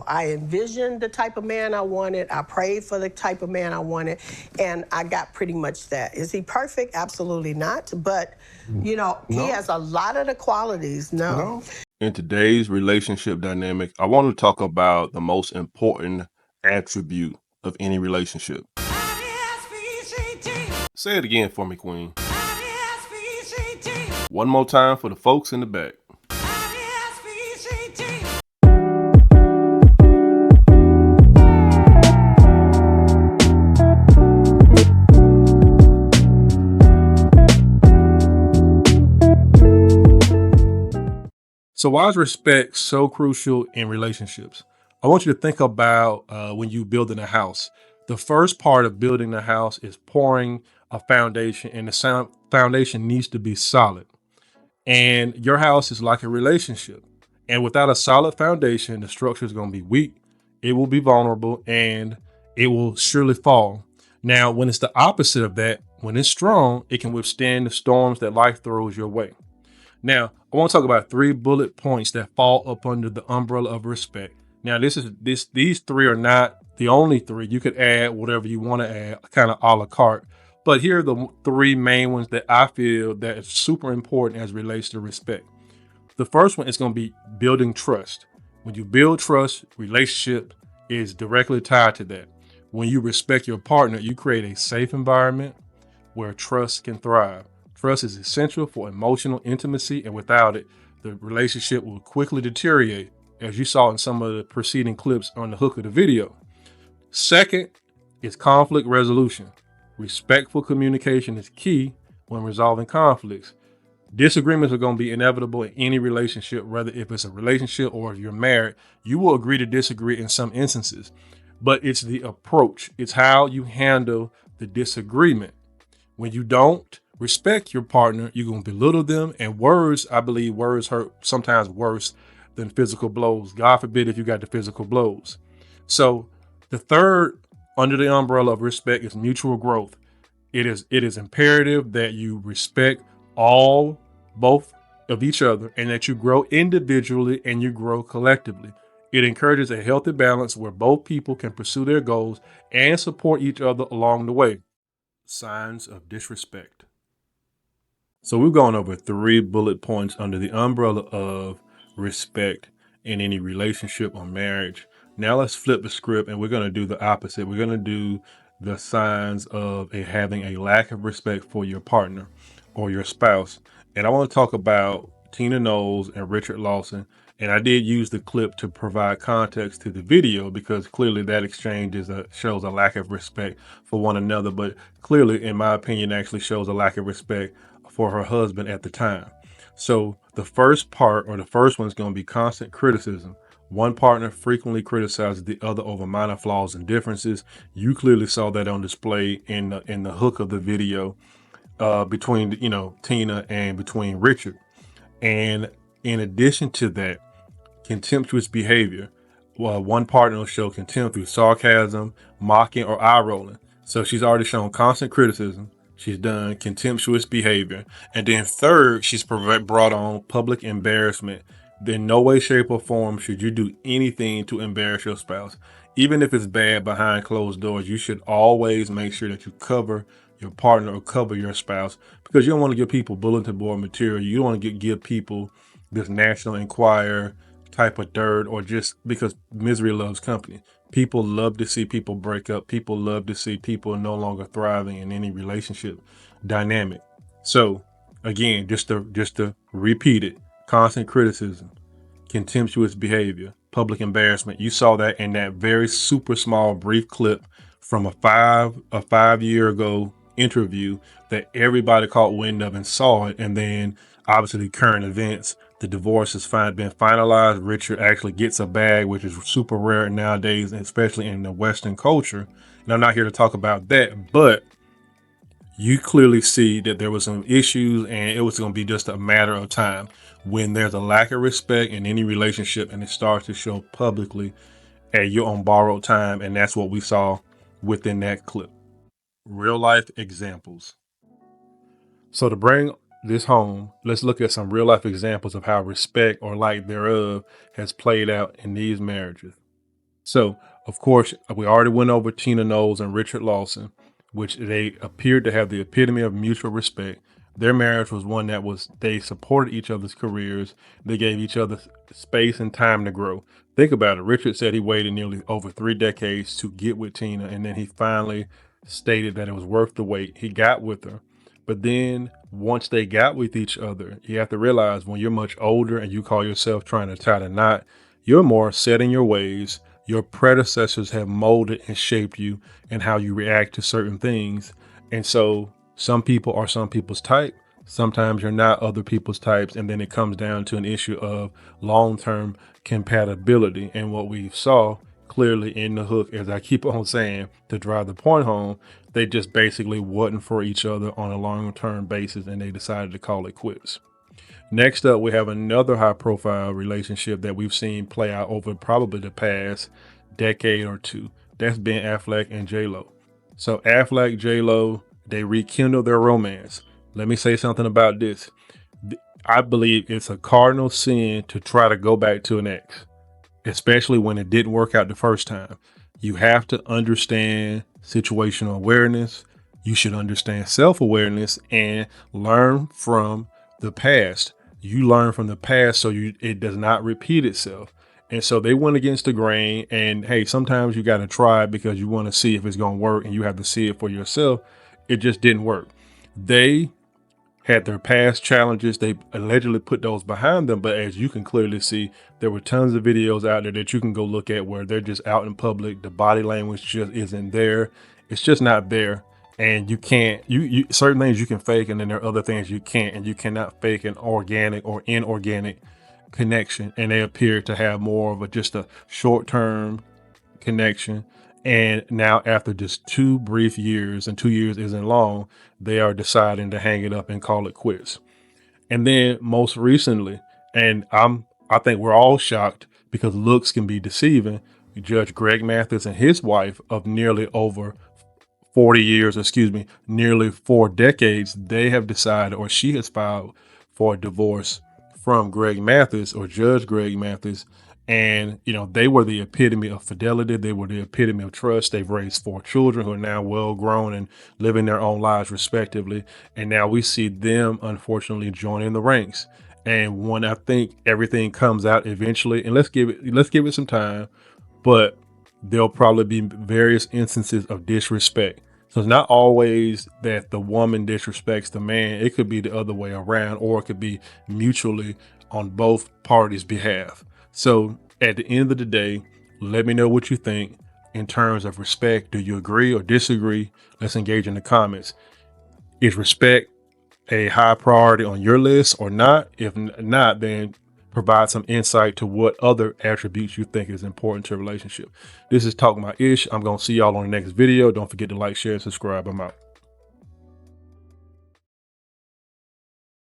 I envisioned the type of man I wanted. I prayed for the type of man I wanted, and I got pretty much that. Is he perfect? Absolutely not. But, he has a lot of the qualities. No. In today's relationship dynamic, I want to talk about the most important attribute of any relationship. Say it again for me, Queen. One more time for the folks in the back. So why is respect so crucial in relationships? I want you to think about when you building a house. The first part of building the house is pouring a foundation, and the foundation needs to be solid. And your house is like a relationship. And without a solid foundation, the structure is going to be weak, it will be vulnerable, and it will surely fall. Now, when it's the opposite of that, when it's strong, it can withstand the storms that life throws your way. Now, I want to talk about 3 bullet points that fall up under the umbrella of respect. Now, these 3 are not the only 3. You could add whatever you want to add, kind of a la carte. But here are the 3 main ones that I feel that is super important as it relates to respect. The first one is going to be building trust. When you build trust, relationship is directly tied to that. When you respect your partner, you create a safe environment where trust can thrive. Trust is essential for emotional intimacy, and without it, the relationship will quickly deteriorate, as you saw in some of the preceding clips on the hook of the video. Second is conflict resolution. Respectful communication is key when resolving conflicts. Disagreements are going to be inevitable in any relationship, whether if it's a relationship or if you're married. You will agree to disagree in some instances, but it's the approach. It's how you handle the disagreement. When you don't respect your partner, you're going to belittle them, and I believe words hurt sometimes worse than physical blows. God forbid if you got the physical blows. So the third under the umbrella of respect is mutual growth. It is imperative that you respect both of each other, and that you grow individually and you grow collectively. It encourages a healthy balance where both people can pursue their goals and support each other along the way. Signs of disrespect. So we've gone over 3 bullet points under the umbrella of respect in any relationship or marriage. Now let's flip the script, and we're going to do the opposite. We're going to do the signs of having a lack of respect for your partner or your spouse. And I want to talk about Tina Knowles and Richard Lawson. And I did use the clip to provide context to the video, because clearly that exchange shows a lack of respect for one another. But clearly, in my opinion, actually shows a lack of respect for her husband at the time. So the first one is going to be constant criticism. One partner frequently criticizes the other over minor flaws and differences. You clearly saw that on display in the hook of the video between Tina and between Richard. And in addition to that, contemptuous behavior. Well, one partner will show contempt through sarcasm, mocking, or eye rolling. So she's already shown constant criticism. She's done contemptuous behavior. And then third, she's brought on public embarrassment. In no way, shape, or form should you do anything to embarrass your spouse. Even if it's bad behind closed doors, you should always make sure that you cover your partner or cover your spouse, because you don't want to give people bulletin board material. You don't want to give people this National Enquirer type of dirt, or just because misery loves company. People love to see people break up. People love to see people no longer thriving in any relationship dynamic. So again, just to repeat it, constant criticism, contemptuous behavior, public embarrassment. You saw that in that very super small brief clip from a 5 year ago interview that everybody caught wind of and saw it. And then obviously current events, the divorce has been finalized. Richard actually gets a bag, which is super rare nowadays, especially in the Western culture. And I'm not here to talk about that, but you clearly see that there was some issues, and it was going to be just a matter of time when there's a lack of respect in any relationship, and it starts to show publicly at your own borrowed time. And that's what we saw within that clip. Real life examples. So to bring this home, let's look at some real life examples of how respect or lack thereof has played out in these marriages. So, of course, we already went over Tina Knowles and Richard Lawson, which they appeared to have the epitome of mutual respect. Their marriage was one that was, they supported each other's careers. They gave each other space and time to grow. Think about it. Richard said he waited nearly over 3 decades to get with Tina, and then he finally stated that it was worth the wait. He got with her. But then once they got with each other, you have to realize when you're much older and you call yourself trying to tie the knot, you're more set in your ways. Your predecessors have molded and shaped you and how you react to certain things. And so some people are some people's type. Sometimes you're not other people's types. And then it comes down to an issue of long-term compatibility. And what we saw clearly in the hook, as I keep on saying, to drive the point home, they just basically wasn't for each other on a long-term basis, and they decided to call it quits. Next up, we have another high profile relationship that we've seen play out over probably the past decade or two. That's been Affleck and J-Lo. So Affleck, J-Lo, they rekindle their romance. Let me say something about this. I believe it's a cardinal sin to try to go back to an ex, especially when it didn't work out the first time. You have to understand situational awareness. You should understand self-awareness and learn from the past. You learn from the past so it does not repeat itself. And so they went against the grain, and hey, sometimes you got to try it because you want to see if it's going to work, and you have to see it for yourself. It just didn't work. They had their past challenges. They allegedly put those behind them. But as you can clearly see, there were tons of videos out there that you can go look at where they're just out in public. The body language just isn't there. It's just not there. And you can't, you certain things you can fake, and then there are other things you can't, and you cannot fake an organic or inorganic connection. And they appear to have more of just a short-term connection. And now after just 2 brief years, and 2 years isn't long, they are deciding to hang it up and call it quits. And then most recently, and I think we're all shocked because looks can be deceiving. Judge Greg Mathis and his wife of nearly over 40 years, nearly 4 decades, they have decided, or she has filed for a divorce from Greg Mathis, or Judge Greg Mathis. And, they were the epitome of fidelity. They were the epitome of trust. They've raised 4 children who are now well grown and living their own lives respectively. And now we see them, unfortunately, joining the ranks. And when I think everything comes out eventually, and let's give it some time, but there'll probably be various instances of disrespect. So it's not always that the woman disrespects the man. It could be the other way around, or it could be mutually on both parties' behalf. So at the end of the day, let me know what you think in terms of respect. Do you agree or disagree? Let's engage in the comments. Is respect a high priority on your list or not? If not, then provide some insight to what other attributes you think is important to a relationship. This is Talking About Ish. I'm going to see y'all on the next video. Don't forget to like, share, and subscribe. I'm out.